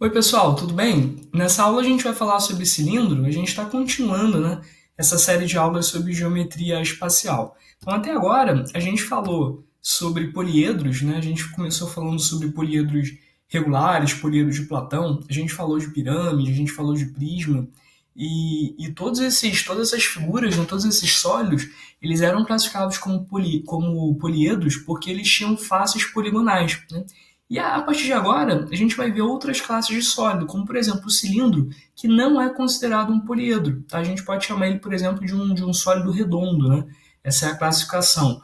Oi, pessoal, tudo bem? Nessa aula a gente vai falar sobre cilindro, a gente está continuando, né, essa série de aulas sobre geometria espacial. Então, até agora, a gente falou sobre poliedros, né, a gente começou falando sobre poliedros regulares, poliedros de Platão, a gente falou de pirâmide, a gente falou de prisma, e todas essas figuras, né, todos esses sólidos, eles eram classificados como poliedros porque eles tinham faces poligonais, né? E a partir de agora, a gente vai ver outras classes de sólido, como por exemplo o cilindro, que não é considerado um poliedro. Tá? A gente pode chamar ele, por exemplo, de um sólido redondo. Né? Essa é a classificação.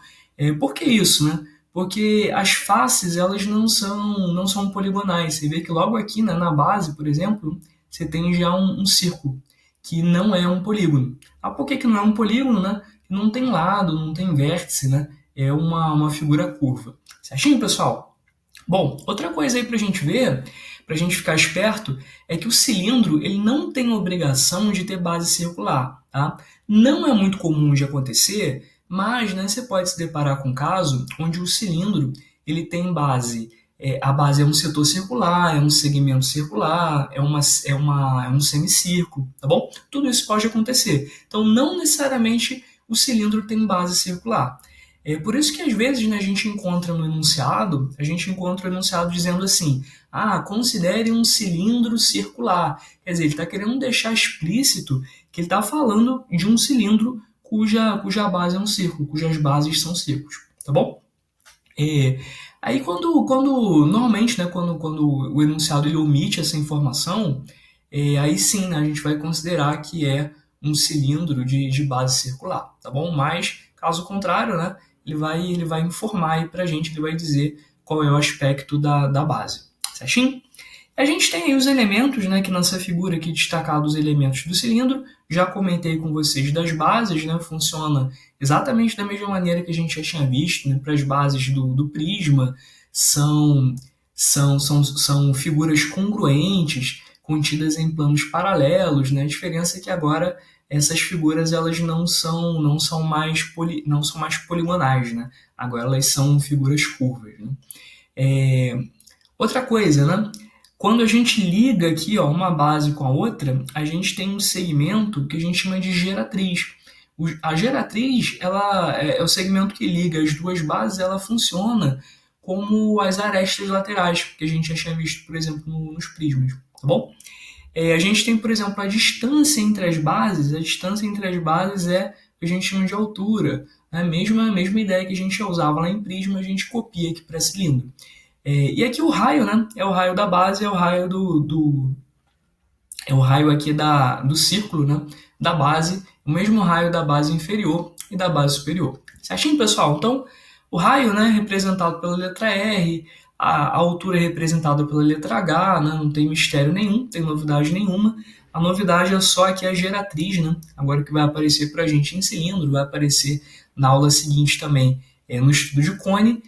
Por que isso? Né? Porque as faces elas não são poligonais. Você vê que logo aqui, né, na base, por exemplo, você tem já um círculo, que não é um polígono. Por que não é um polígono? Né? Não tem lado, não tem vértice, né? É uma figura curva. Certinho, pessoal? Bom, outra coisa aí para a gente ver, para a gente ficar esperto, é que o cilindro ele não tem obrigação de ter base circular, tá? Não é muito comum de acontecer, mas né, você pode se deparar com um caso onde o cilindro ele tem base, a base é um setor circular, é um segmento circular, é um semicírculo, tá bom? Tudo isso pode acontecer. Então, não necessariamente o cilindro tem base circular. É por isso que às vezes né, a gente encontra o enunciado dizendo assim, considere um cilindro circular. Quer dizer, ele está querendo deixar explícito que ele está falando de um cilindro cuja base é um círculo, cujas bases são círculos, tá bom? Aí normalmente, né, quando o enunciado ele omite essa informação, aí sim né, a gente vai considerar que é um cilindro de base circular, tá bom? Mas, caso contrário, né, ele vai informar aí pra gente, ele vai dizer qual é o aspecto da base, certinho? A gente tem aí os elementos, né, que nessa figura aqui destacados os elementos do cilindro, já comentei com vocês das bases, né, funciona exatamente da mesma maneira que a gente já tinha visto, né, para as bases do prisma, são figuras congruentes, contidas em planos paralelos, né, a diferença é que agora essas figuras elas não são mais poligonais, né, agora elas são figuras curvas, né. Outra coisa, né? Quando a gente liga aqui ó, uma base com a outra, a gente tem um segmento que a gente chama de geratriz. A geratriz ela é o segmento que liga as duas bases, ela funciona como as arestas laterais, que a gente já tinha visto, por exemplo, nos prismas. Tá bom? A gente tem, por exemplo, a distância entre as bases. A distância entre as bases é o que a gente chama de altura. Né? A mesma ideia que a gente já usava lá em prisma, a gente copia aqui para cilindro. E aqui o raio, né? É o raio da base, é o raio é o raio aqui do círculo, né? Da base, o mesmo raio da base inferior e da base superior. Certinho, pessoal? Então, o raio, né, representado pela letra R, a altura é representada pela letra H, né? Não tem mistério nenhum, não tem novidade nenhuma. A novidade é só aqui a geratriz, né? Agora que vai aparecer para a gente em cilindro, vai aparecer na aula seguinte também, no estudo de cone.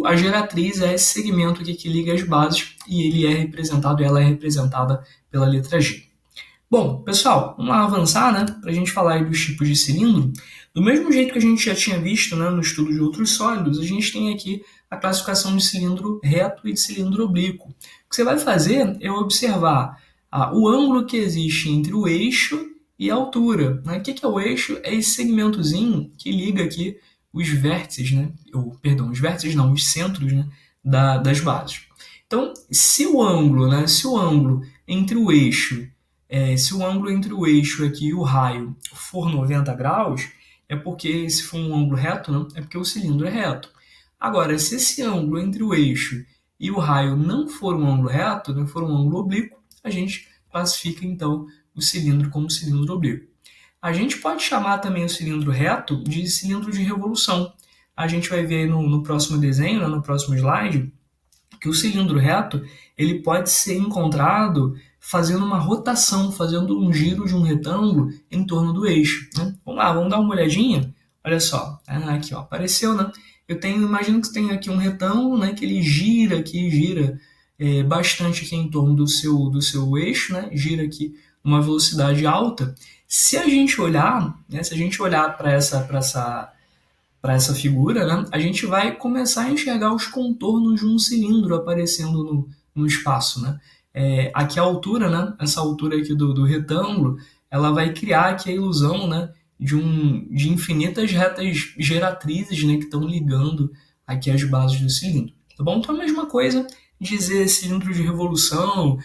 A geratriz é esse segmento aqui que liga as bases e ela é representada pela letra G. Bom, pessoal, vamos lá avançar, né, para a gente falar aí dos tipos de cilindro. Do mesmo jeito que a gente já tinha visto né, no estudo de outros sólidos, a gente tem aqui a classificação de cilindro reto e de cilindro oblíquo. O que você vai fazer é observar o ângulo que existe entre o eixo e a altura. Né? O que é o eixo? É esse segmentozinho que liga aqui os vértices, né? Os vértices não, os centros né? das bases. Então, se o ângulo entre o eixo aqui e o raio for 90 graus, é porque, se for um ângulo reto, né? É porque o cilindro é reto. Agora, se esse ângulo entre o eixo e o raio não for um ângulo reto, né? For um ângulo oblíquo, a gente classifica, então, o cilindro como cilindro oblíquo. A gente pode chamar também o cilindro reto de cilindro de revolução. A gente vai ver no próximo desenho, né, no próximo slide, que o cilindro reto ele pode ser encontrado fazendo uma rotação, fazendo um giro de um retângulo em torno do eixo. Né? Vamos lá, vamos dar uma olhadinha? Olha só, aqui ó, apareceu, né? Imagino que você tem aqui um retângulo né, que ele gira bastante aqui em torno do seu eixo, né? Gira aqui numa velocidade alta. Se a gente olhar para essa figura, né, a gente vai começar a enxergar os contornos de um cilindro aparecendo no espaço. Né? aqui a altura, né, essa altura aqui do retângulo, ela vai criar aqui a ilusão, né, de infinitas retas geratrizes, né, que estão ligando aqui as bases do cilindro. Tá bom? Então é a mesma coisa dizer cilindro de revolução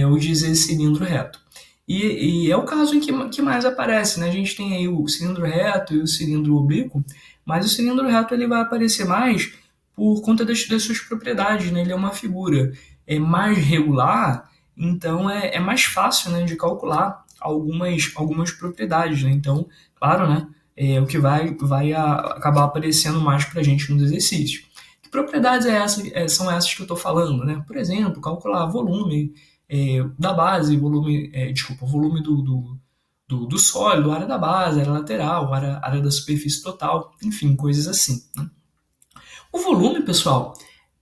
ou dizer cilindro reto. E é o caso em que mais aparece, né? A gente tem aí o cilindro reto e o cilindro oblíquo, mas o cilindro reto ele vai aparecer mais por conta das suas propriedades, né? Ele é uma figura mais regular, então é mais fácil, né, de calcular algumas propriedades, né? Então, claro, né, o que vai acabar aparecendo mais para a gente nos exercícios. Que propriedades são essas que eu estou falando, né? Por exemplo, calcular volume da base, volume do sólido, área da base, área lateral, área da superfície total, enfim, coisas assim, né? O volume, pessoal,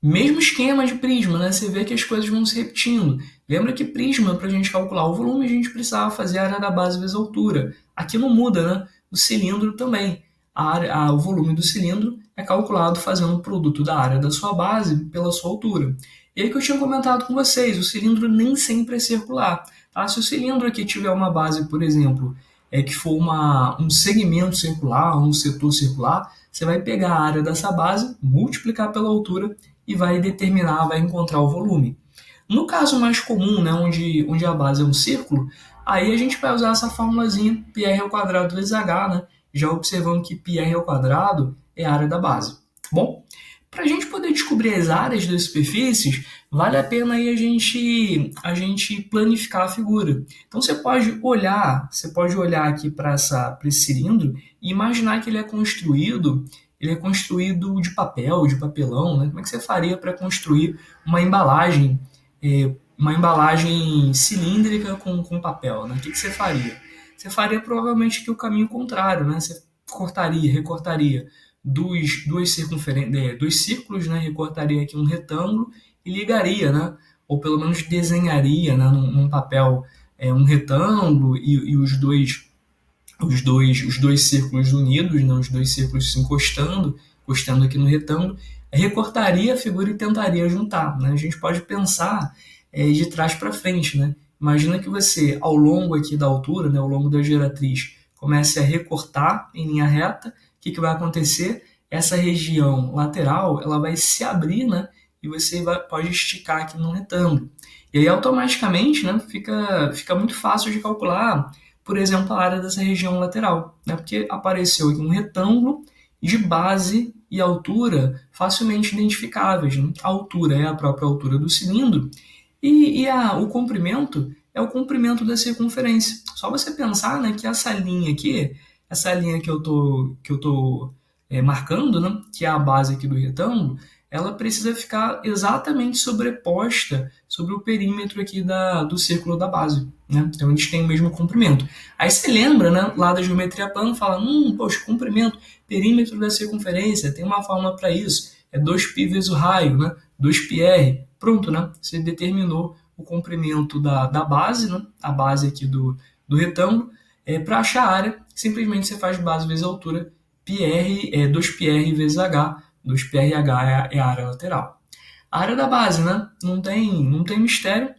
mesmo esquema de prisma, né? Você vê que as coisas vão se repetindo. Lembra que prisma, para a gente calcular o volume, a gente precisava fazer a área da base vezes a altura. Aqui não muda, né? O cilindro também. O volume do cilindro é calculado fazendo o produto da área da sua base pela sua altura. E aí que eu tinha comentado com vocês, o cilindro nem sempre é circular. Tá? Se o cilindro aqui tiver uma base, por exemplo, que for um segmento circular, um setor circular, você vai pegar a área dessa base, multiplicar pela altura e vai encontrar o volume. No caso mais comum, né, onde a base é um círculo, aí a gente vai usar essa formulazinha πr ao quadrado vezes h, né, já observando que πr ao quadrado é a área da base. Bom, para a gente poder descobrir as áreas das superfícies, vale a pena aí a gente planificar a figura. Então você pode olhar aqui para esse cilindro e imaginar que ele é construído de papel, de papelão, né? Como é que você faria para construir uma embalagem cilíndrica com papel, né? O que você faria? Você faria provavelmente aqui o caminho contrário, né? Você recortaria dois círculos, né? Recortaria aqui um retângulo e ligaria, né? Ou pelo menos desenharia, né? Num papel um retângulo e os dois círculos unidos, né? Os dois círculos se encostando aqui no retângulo, recortaria a figura e tentaria juntar, né? A gente pode pensar de trás para frente, né? Imagina que você, ao longo aqui da altura, né, ao longo da geratriz, comece a recortar em linha reta. O que vai acontecer? Essa região lateral ela vai se abrir, né, e você pode esticar aqui no retângulo. E aí, automaticamente, né, fica muito fácil de calcular, por exemplo, a área dessa região lateral, né, porque apareceu aqui um retângulo de base e altura facilmente identificáveis, né? A altura é a própria altura do cilindro o comprimento é o comprimento da circunferência. Só você pensar, né, que essa linha que eu tô marcando, né, que é a base aqui do retângulo, ela precisa ficar exatamente sobreposta sobre o perímetro aqui do círculo da base, né? Então a gente tem o mesmo comprimento. Aí você lembra, né, lá da geometria plana, fala, poxa, comprimento, perímetro da circunferência, tem uma fórmula para isso, é 2π vezes o raio, né? 2πr. Pronto, né? Você determinou o comprimento da base, né? A base aqui do retângulo. Para achar a área, simplesmente você faz base vezes altura, 2πr vezes h. 2πrh é a área lateral. A área da base, né? Não tem mistério.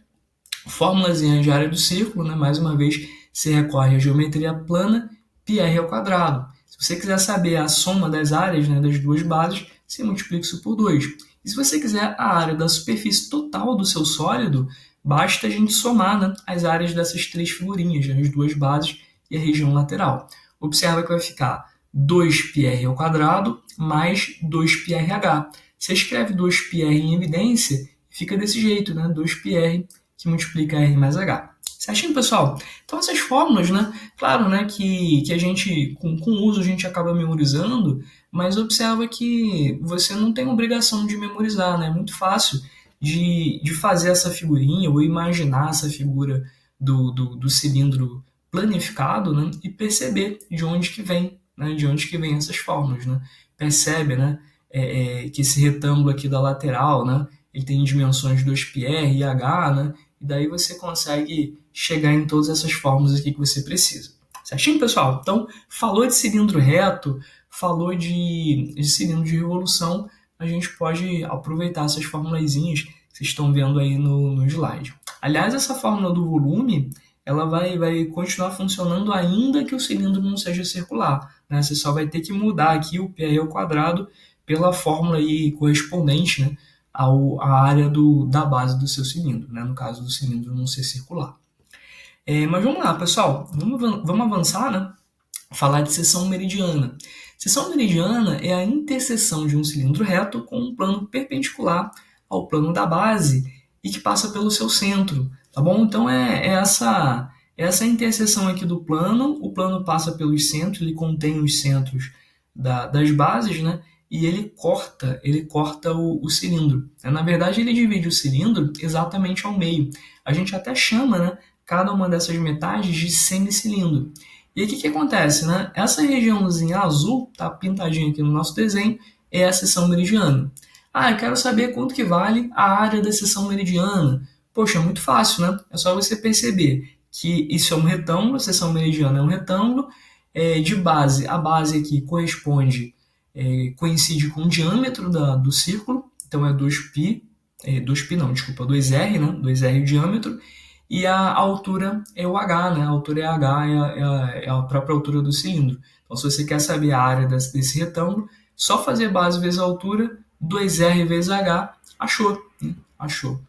Fórmulazinha de área do círculo, né? Mais uma vez, você recorre à geometria plana, πr ao quadrado. Se você quiser saber a soma das áreas, né, das duas bases, você multiplica isso por 2. E se você quiser a área da superfície total do seu sólido, basta a gente somar, né, as áreas dessas três figurinhas, né, as duas bases e a região lateral. Observa que vai ficar 2πr ao quadrado mais 2πrh. Você escreve 2πr em evidência e fica desse jeito, né, 2πr que multiplica r mais h. Certinho, pessoal? Então, essas fórmulas, né? Claro, né, que a gente, com o uso, a gente acaba memorizando, mas observa que você não tem obrigação de memorizar, né? É muito fácil de fazer essa figurinha ou imaginar essa figura do cilindro planificado, né? E perceber de onde que vem, né? De onde que vem essas fórmulas, né? Percebe, né? Que esse retângulo aqui da lateral, né? Ele tem dimensões 2πr e h, né? E daí você consegue chegar em todas essas fórmulas aqui que você precisa. Certinho, pessoal? Então, falou de cilindro reto, falou de cilindro de revolução, a gente pode aproveitar essas formulazinhas que vocês estão vendo aí no slide. Aliás, essa fórmula do volume, ela vai continuar funcionando ainda que o cilindro não seja circular, né? Você só vai ter que mudar aqui o π ao quadrado pela fórmula aí correspondente, né, à área da base do seu cilindro, né? No caso do cilindro não ser circular. Mas vamos lá, pessoal, vamos avançar, né? Falar de seção meridiana. Seção meridiana é a interseção de um cilindro reto com um plano perpendicular ao plano da base e que passa pelo seu centro, tá bom? Então essa interseção aqui do plano, o plano passa pelos centros, ele contém os centros das bases, né? E ele corta o cilindro. Na verdade, ele divide o cilindro exatamente ao meio. A gente até chama, né, cada uma dessas metades de semicilindro. E aí o que acontece, né? Essa regiãozinha azul, tá pintadinha aqui no nosso desenho, é a seção meridiana. Ah, eu quero saber quanto que vale a área da seção meridiana. Poxa, é muito fácil, né? É só você perceber que isso é um retângulo, a seção meridiana é um retângulo, de base, a base aqui coincide com o diâmetro do círculo, então é 2π, 2π não, desculpa, 2r, né? 2r o diâmetro, e a altura é o h, né? A altura é h, é a própria altura do cilindro. Então, se você quer saber a área desse retângulo, só fazer base vezes a altura, 2r vezes h, achou, né? Achou.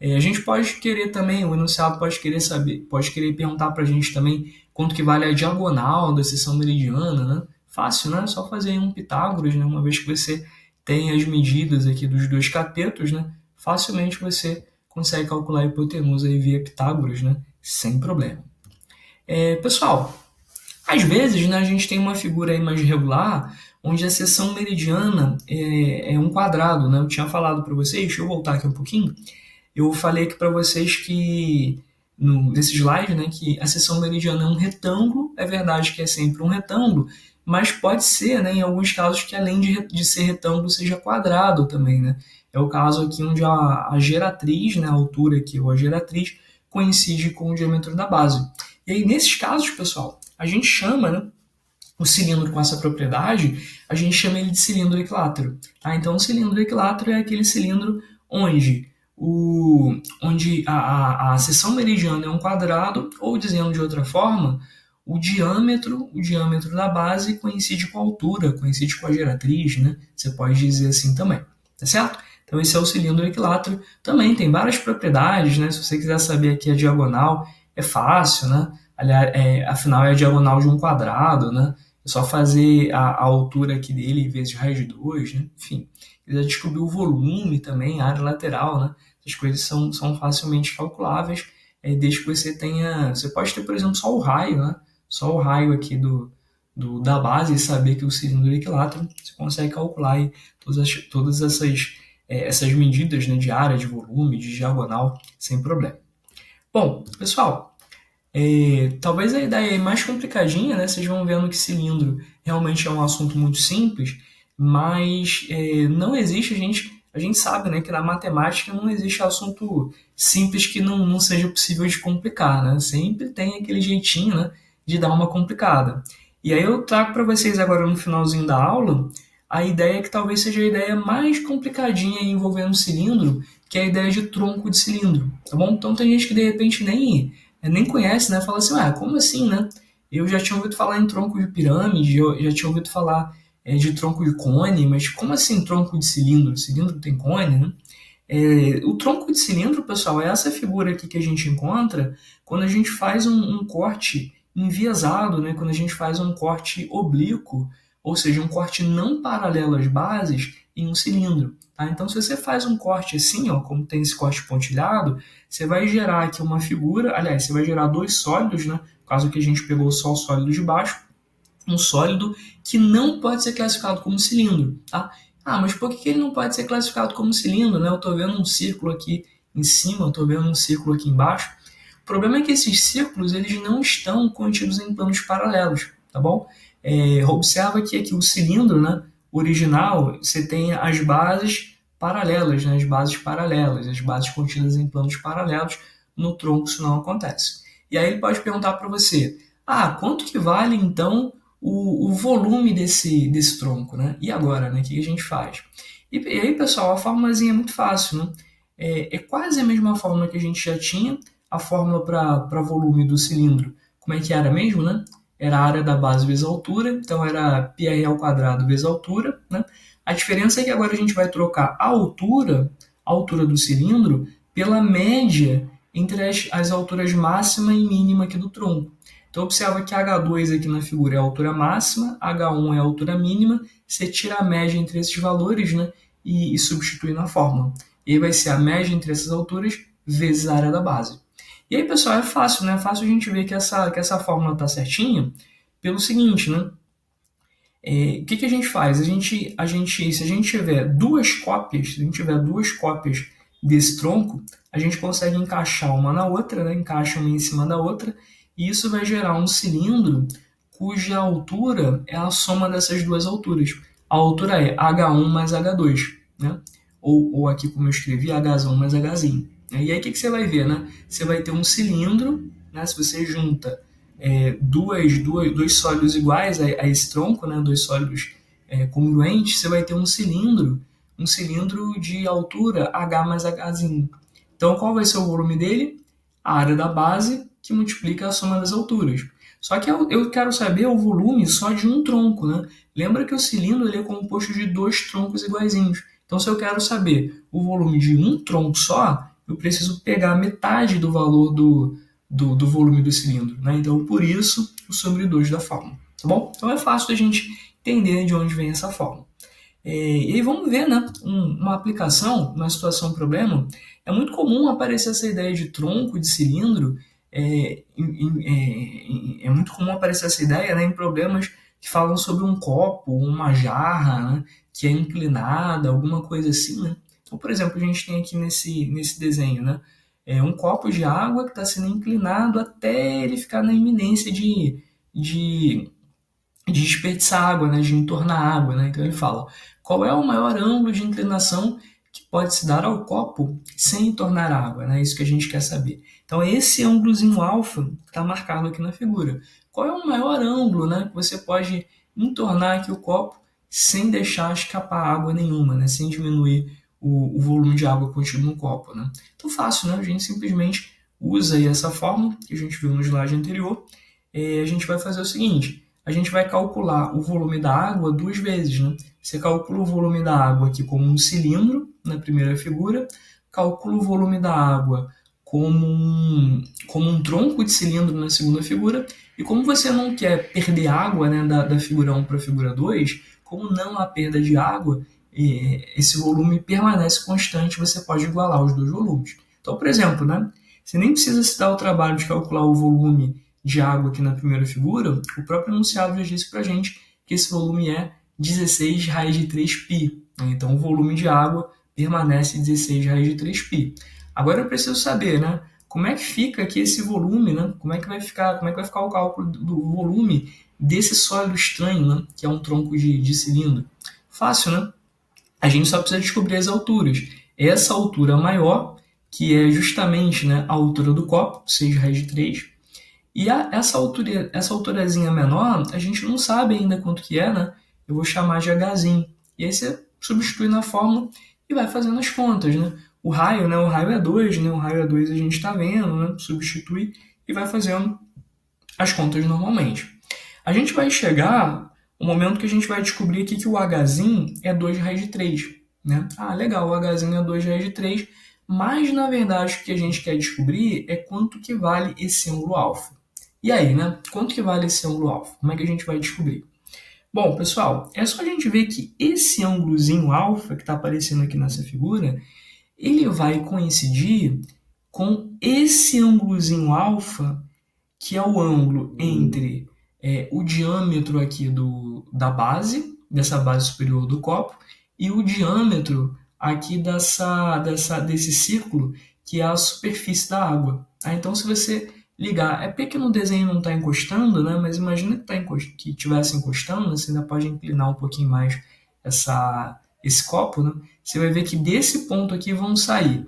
A gente pode querer também, o enunciado pode querer saber, pode querer perguntar para a gente também quanto que vale a diagonal da seção meridiana, né? Fácil, né? Só fazer um Pitágoras, né? Uma vez que você tem as medidas aqui dos dois catetos, né? Facilmente você consegue calcular a hipotenusa aí via Pitágoras, né? Sem problema. Pessoal, às vezes, né, a gente tem uma figura aí mais regular, onde a seção meridiana é um quadrado, né? Eu tinha falado para vocês, deixa eu voltar aqui um pouquinho. Eu falei aqui para vocês que, nesse slide, né, que a seção meridiana é um retângulo. É verdade que é sempre um retângulo, mas pode ser, né, em alguns casos, que além de ser retângulo, seja quadrado também, né? É o caso aqui onde a geratriz, né, a altura aqui, ou a geratriz, coincide com o diâmetro da base. E aí, nesses casos, pessoal, a gente chama, né, o cilindro com essa propriedade, a gente chama ele de cilindro equilátero. Tá? Então, o cilindro equilátero é aquele cilindro onde a seção meridiana é um quadrado, ou dizendo de outra forma, o diâmetro da base coincide com a altura, coincide com a geratriz, né? Você pode dizer assim também, tá certo? Então esse é o cilindro equilátero. Também tem várias propriedades, né? Se você quiser saber aqui a diagonal, é fácil, né? Aliás, afinal é a diagonal de um quadrado, né? É só fazer a altura aqui dele vezes raiz de 2, né? Enfim, quiser descobrir o volume também, a área lateral, né? Essas coisas são facilmente calculáveis, desde que você tenha... Você pode ter, por exemplo, só o raio, né? Só o raio aqui da base e saber que o cilindro é equilátero, você consegue calcular aí todas essas medidas, né, de área, de volume, de diagonal, sem problema. Bom, pessoal, talvez a ideia é mais complicadinha, né? Vocês vão vendo que cilindro realmente é um assunto muito simples, mas não existe, a gente sabe, né, que na matemática não existe assunto simples que não seja possível de complicar, né? Sempre tem aquele jeitinho, né, de dar uma complicada. E aí eu trago para vocês agora no finalzinho da aula a ideia que talvez seja a ideia mais complicadinha envolvendo o cilindro, que é a ideia de tronco de cilindro, tá bom? Então tem gente que de repente nem conhece, né? Fala assim, como assim, né? Eu já tinha ouvido falar em tronco de pirâmide, eu já tinha ouvido falar de tronco de cone, mas como assim tronco de cilindro? Cilindro tem cone, né? O tronco de cilindro, pessoal, é essa figura aqui que a gente encontra quando a gente faz um corte enviesado, né? Quando a gente faz um corte oblíquo, ou seja, um corte não paralelo às bases em um cilindro. Tá? Então, se você faz um corte assim, ó, como tem esse corte pontilhado, você vai gerar aqui uma figura, aliás, você vai gerar dois sólidos, né? No caso que a gente pegou só o sólido de baixo, um sólido que não pode ser classificado como cilindro. Tá? Mas por que ele não pode ser classificado como cilindro? Né? Eu estou vendo um círculo aqui em cima, eu estou vendo um círculo aqui embaixo. O problema é que esses círculos eles não estão contidos em planos paralelos, tá bom? Observa que aqui o cilindro, né, original, você tem as bases paralelas, né, as bases contidas em planos paralelos. No tronco isso não acontece. E aí ele pode perguntar para você, quanto que vale então o volume desse tronco, né? E agora, né? O que a gente faz? E aí, pessoal, a formulazinha é muito fácil, né? é quase a mesma fórmula que a gente já tinha, a fórmula para volume do cilindro. Como é que era mesmo, né? Era a área da base vezes a altura, então era πr ao quadrado vezes a altura, né? A diferença é que agora a gente vai trocar a altura do cilindro, pela média entre as alturas máxima e mínima aqui do tronco. Então observa que H2 aqui na figura é a altura máxima, H1 é a altura mínima, você tira a média entre esses valores, né, e substitui na fórmula. E aí vai ser a média entre essas alturas vezes a área da base. E aí, pessoal, é fácil, né? É fácil a gente ver que essa fórmula está certinha pelo seguinte, né? O que a gente faz? Se a gente tiver duas cópias desse tronco, a gente consegue encaixar uma na outra, né? Encaixa uma em cima da outra, e isso vai gerar um cilindro cuja altura é a soma dessas duas alturas. A altura é H1 mais H2, né? Ou aqui como eu escrevi, H1 mais Hzinho. E aí o que você vai ver, né? Você vai ter um cilindro, né? Se você junta dois sólidos iguais a esse tronco, né, dois sólidos congruentes, você vai ter um cilindro de altura H mais Hzinho. Então, qual vai ser o volume dele? A área da base que multiplica a soma das alturas. Só que eu quero saber o volume só de um tronco, né? Lembra que o cilindro ele é composto de dois troncos iguaizinhos. Então, se eu quero saber o volume de um tronco só, eu preciso pegar metade do valor do volume do cilindro, né? Então, por isso, o sobre 2 da fórmula, tá bom? Então, é fácil da gente entender de onde vem essa fórmula. E aí vamos ver, né? Uma aplicação, uma situação, um problema. É muito comum aparecer essa ideia de tronco de cilindro, é muito comum aparecer essa ideia, né, em problemas que falam sobre um copo, uma jarra, né, que é inclinada, alguma coisa assim, né? Então, por exemplo, a gente tem aqui nesse desenho, né, um copo de água que está sendo inclinado até ele ficar na iminência de desperdiçar água, né, de entornar água, né? Então ele fala, qual é o maior ângulo de inclinação que pode se dar ao copo sem entornar água, né? Isso que a gente quer saber. Então esse ângulozinho alfa está marcado aqui na figura. Qual é o maior ângulo, né, que você pode entornar aqui o copo sem deixar escapar água nenhuma, né? Sem diminuir o volume de água contido no copo, né? Então fácil, né? A gente simplesmente usa aí essa fórmula que a gente viu no slide anterior. A gente vai fazer o seguinte, a gente vai calcular o volume da água duas vezes, né? Você calcula o volume da água aqui como um cilindro, na primeira figura, calcula o volume da água como um tronco de cilindro na segunda figura, e como você não quer perder água, né, da figura 1 para a figura 2, como não há perda de água, esse volume permanece constante, você pode igualar os dois volumes. Então, por exemplo, né, você nem precisa se dar o trabalho de calcular o volume de água aqui na primeira figura, o próprio enunciado já disse para a gente que esse volume é 16 raiz de 3π. Então, o volume de água permanece 16 raiz de 3π. Agora eu preciso saber, né, como é que fica aqui esse volume, né? Como é que vai ficar o cálculo do volume desse sólido estranho, né, que é um tronco de cilindro? Fácil, né? A gente só precisa descobrir as alturas. Essa altura maior, que é justamente, né, a altura do copo, 6 raiz de 3, e essa alturazinha menor, a gente não sabe ainda quanto que é, né? Eu vou chamar de Hzinho. E aí você substitui na fórmula e vai fazendo as contas, né? O raio, né? O raio é 2, né? O raio é 2 a gente está vendo, né? Substitui e vai fazendo as contas normalmente. A gente vai chegar o momento que a gente vai descobrir aqui que o Hzinho é 2 raiz de 3, né? Ah, legal, o Hzinho é 2 raiz de 3, mas na verdade o que a gente quer descobrir é quanto que vale esse ângulo alfa. E aí, né? Quanto que vale esse ângulo alfa? Como é que a gente vai descobrir? Bom, pessoal, é só a gente ver que esse ângulozinho alfa que está aparecendo aqui nessa figura, ele vai coincidir com esse ângulozinho alfa, que é o ângulo entre o diâmetro aqui da base, dessa base superior do copo, e o diâmetro aqui desse círculo, que é a superfície da água. Então, se você ligar, é porque aqui no desenho não está encostando, né? Mas imagina que estivesse encostando, você ainda pode inclinar um pouquinho mais esse copo, né? Você vai ver que desse ponto aqui vão sair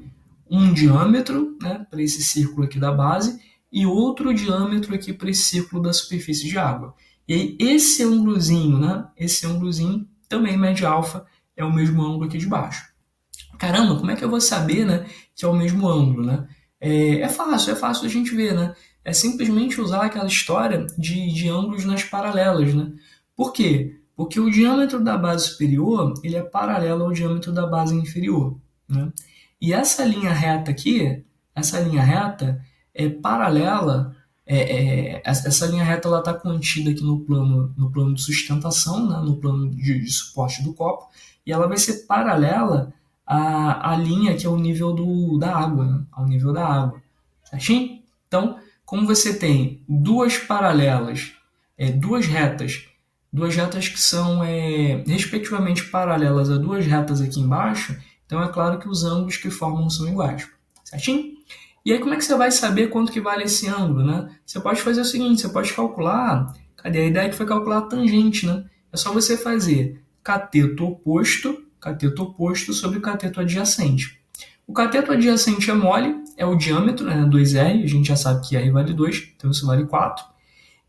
um diâmetro, né, para esse círculo aqui da base, e outro diâmetro aqui para esse círculo da superfície de água. E aí esse ângulozinho, né, esse ângulozinho também mede alfa, é o mesmo ângulo aqui de baixo. O caramba, como é que eu vou saber, né, que é o mesmo ângulo, né? É fácil a gente ver, né? É simplesmente usar aquela história de ângulos nas paralelas, né? Por quê? Porque o diâmetro da base superior, ele é paralelo ao diâmetro da base inferior, né? E essa linha reta aqui, essa linha reta é paralela, essa linha reta ela está contida aqui no plano de sustentação, né? No plano de suporte do copo, e ela vai ser paralela a linha que é o nível da água, né? Ao nível da água, certinho? Então, como você tem duas paralelas, duas retas que são respectivamente paralelas a duas retas aqui embaixo, então é claro que os ângulos que formam são iguais, certinho? E aí como é que você vai saber quanto que vale esse ângulo, né? Você pode fazer o seguinte, você pode calcular, cadê a ideia que foi calcular a tangente, né? É só você fazer cateto oposto sobre o cateto adjacente. O cateto adjacente é mole, é o diâmetro, né, 2R, a gente já sabe que R vale 2, então isso vale 4.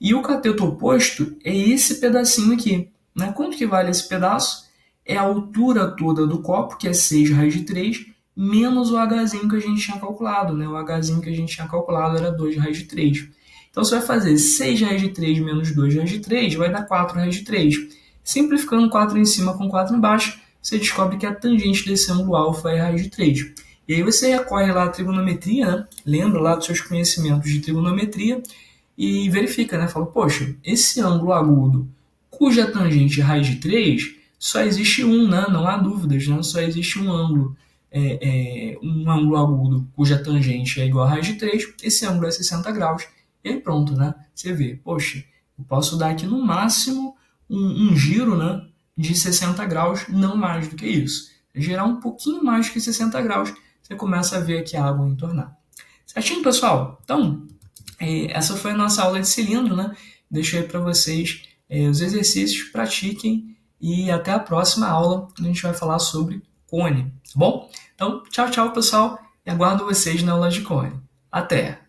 E o cateto oposto é esse pedacinho aqui. Né? Quanto que vale esse pedaço? É a altura toda do copo, que é 6 raiz de 3, menos o Hzinho que a gente tinha calculado. Né? O Hzinho que a gente tinha calculado era 2 raiz de 3. Então você vai fazer 6 raiz de 3 menos 2 raiz de 3, vai dar 4 raiz de 3. Simplificando 4 em cima com 4 embaixo, você descobre que a tangente desse ângulo alfa é raiz de 3. E aí você recorre lá à trigonometria, né? Lembra lá dos seus conhecimentos de trigonometria, e verifica, né? Fala, poxa, esse ângulo agudo cuja tangente é raiz de 3, só existe um, né? Não há dúvidas, né? Só existe um ângulo agudo cuja tangente é igual a raiz de 3, esse ângulo é 60 graus. E aí pronto, né? Você vê, poxa, eu posso dar aqui no máximo um giro, né, de 60 graus, não mais do que isso. Girar um pouquinho mais que 60 graus, você começa a ver aqui a água entornar. Certinho, pessoal? Então, essa foi a nossa aula de cilindro, né? Deixo aí para vocês os exercícios, pratiquem e até a próxima aula, que a gente vai falar sobre cone, tá bom? Então, tchau, tchau, pessoal, e aguardo vocês na aula de cone. Até!